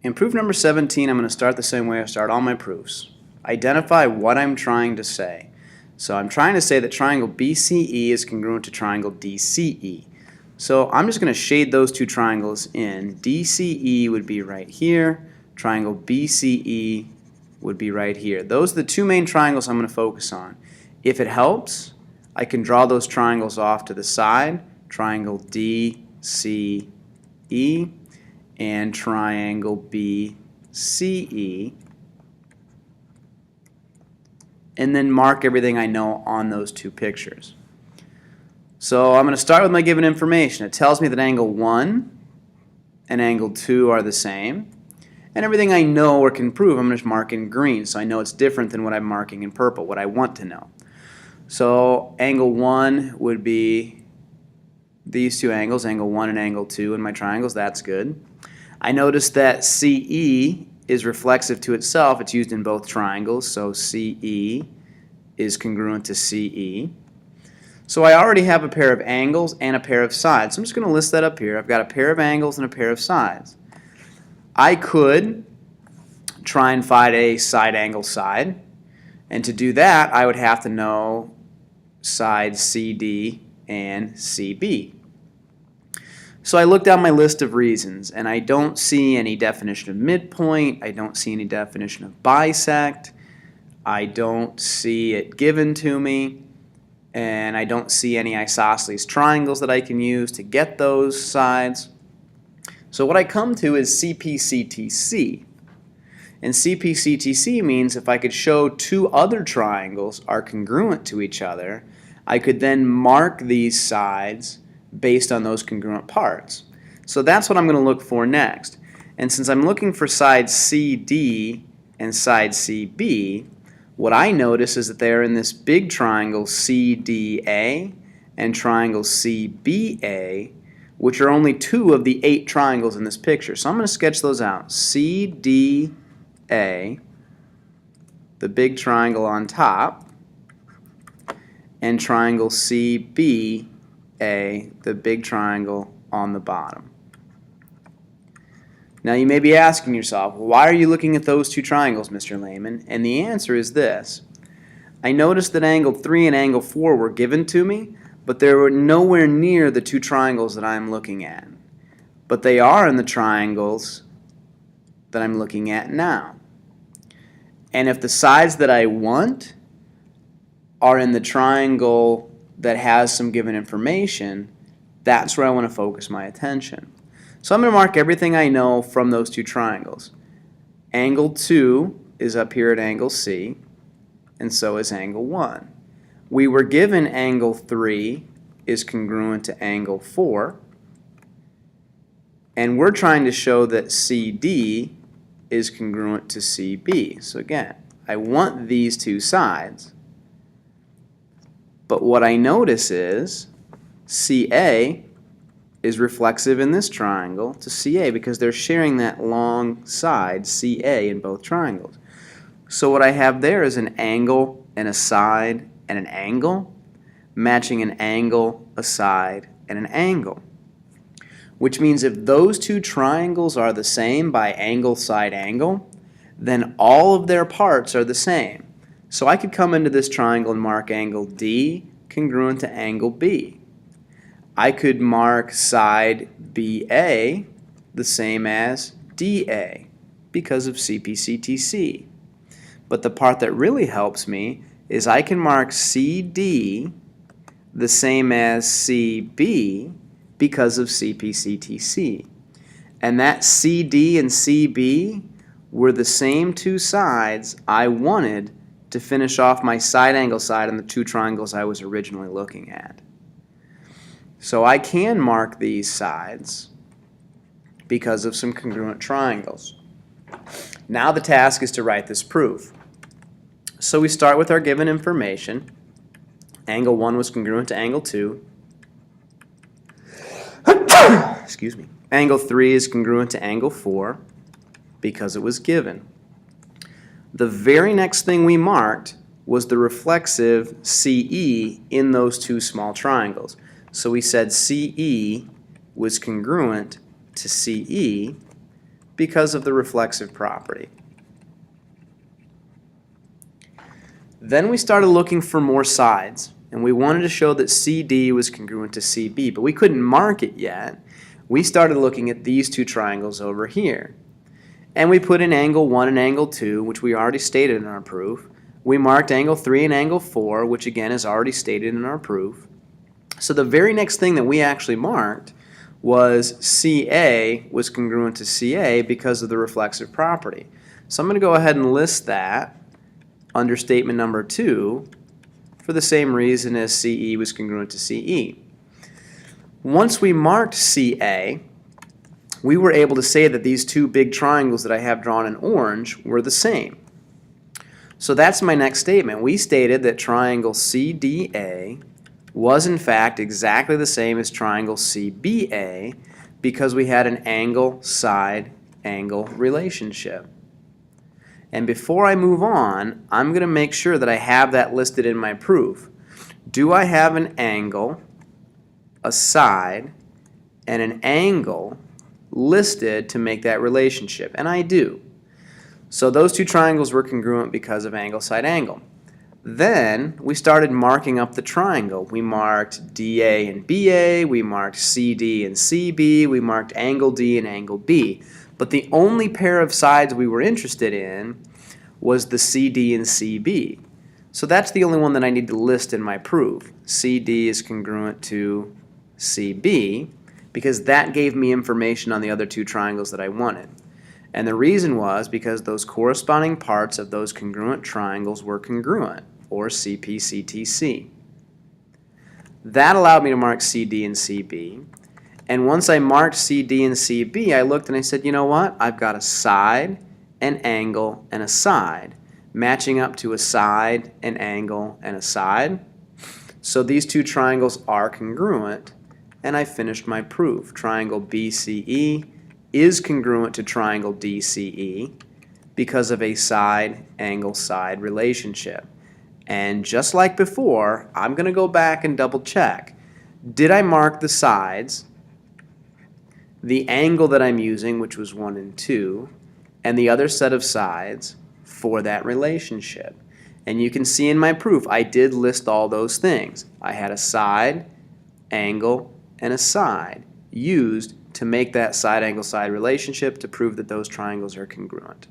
In proof number 17, I'm going to start the same way I start all my proofs. Identify what I'm trying to say. So I'm trying to say that triangle BCE is congruent to triangle DCE. So I'm just going to shade those two triangles in. DCE would be right here. Triangle BCE would be right here. Those are the two main triangles I'm going to focus on. If it helps, I can draw those triangles off to the side. Triangle DCE and triangle BCE, and then mark everything I know on those two pictures. So I'm going to start with my given information. It tells me that angle 1 and angle 2 are the same, and everything I know or can prove I'm going to mark in green, so I know it's different than what I'm marking in purple, what I want to know. So angle 1 would be these two angles, angle 1 and angle 2 in my triangles. That's good. I notice that CE is reflexive to itself. It's used in both triangles, so CE is congruent to CE. So I already have a pair of angles and a pair of sides. So I'm just going to list that up here. I've got a pair of angles and a pair of sides. I could try and find a side angle side, and to do that I would have to know sides CD and CB. So I looked down my list of reasons, and I don't see any definition of midpoint, I don't see any definition of bisect, I don't see it given to me, and I don't see any isosceles triangles that I can use to get those sides. So what I come to is CPCTC. And CPCTC means if I could show two other triangles are congruent to each other, I could then mark these sides based on those congruent parts. So that's what I'm going to look for next. And since I'm looking for side CD and side CB, what I notice is that they're in this big triangle CDA and triangle CBA, which are only two of the 8 triangles in this picture. So I'm going to sketch those out. CDA, the big triangle on top, and triangle CBA, the big triangle on the bottom. Now you may be asking yourself, why are you looking at those two triangles, Mr. Lehman? And the answer is this. I noticed that angle 3 and angle 4 were given to me, but they were nowhere near the two triangles that I'm looking at. But they are in the triangles that I'm looking at now. And if the sides that I want are in the triangle that has some given information, that's where I want to focus my attention. So I'm going to mark everything I know from those two triangles. Angle 2 is up here at angle C, and so is angle 1. We were given angle 3 is congruent to angle 4, and we're trying to show that CD is congruent to CB. So again, I want these two sides, but what I notice is CA is reflexive in this triangle to CA because they're sharing that long side CA in both triangles. So what I have there is an angle and a side and an angle matching an angle, a side, and an angle. Which means if those two triangles are the same by angle, side, angle, then all of their parts are the same. So I could come into this triangle and mark angle D congruent to angle B. I could mark side BA the same as DA because of CPCTC. But the part that really helps me is I can mark CD the same as CB because of CPCTC. And that CD and CB were the same two sides I wanted to finish off my side angle side on the two triangles I was originally looking at. So I can mark these sides because of some congruent triangles. Now the task is to write this proof. So we start with our given information. Angle 1 was congruent to angle 2. Excuse me. Angle 3 is congruent to angle 4 because it was given. The very next thing we marked was the reflexive CE in those two small triangles. So we said CE was congruent to CE because of the reflexive property. Then we started looking for more sides, and we wanted to show that CD was congruent to CB, but we couldn't mark it yet. We started looking at these two triangles over here. And we put in angle 1 and angle 2, which we already stated in our proof. We marked angle 3 and angle 4, which again is already stated in our proof. So the very next thing that we actually marked was CA was congruent to CA because of the reflexive property. So I'm going to go ahead and list that under statement number 2 for the same reason as CE was congruent to CE. Once we marked CA, we were able to say that these two big triangles that I have drawn in orange were the same. So that's my next statement. We stated that triangle CDA was in fact exactly the same as triangle CBA because we had an angle-side angle relationship. And before I move on, I'm going to make sure that I have that listed in my proof. Do I have an angle, a side, and an angle listed to make that relationship? And I do. So those two triangles were congruent because of angle, side, angle. Then we started marking up the triangle. We marked DA and BA, we marked CD and CB, we marked angle D and angle B. But the only pair of sides we were interested in was the CD and CB. So that's the only one that I need to list in my proof. CD is congruent to CB because that gave me information on the other two triangles that I wanted. And the reason was because those corresponding parts of those congruent triangles were congruent, or CP-CTC. That allowed me to mark CD and CB. And once I marked CD and CB, I looked and I said, you know what? I've got a side, an angle, and a side, matching up to a side, an angle, and a side. So these two triangles are congruent, and I finished my proof. Triangle BCE is congruent to triangle DCE because of a side, angle, side relationship. And just like before, I'm going to go back and double check. Did I mark the sides, the angle that I'm using, which was 1 and 2, and the other set of sides for that relationship? And you can see in my proof, I did list all those things. I had a side, angle, and a side used to make that side, angle, side relationship to prove that those triangles are congruent.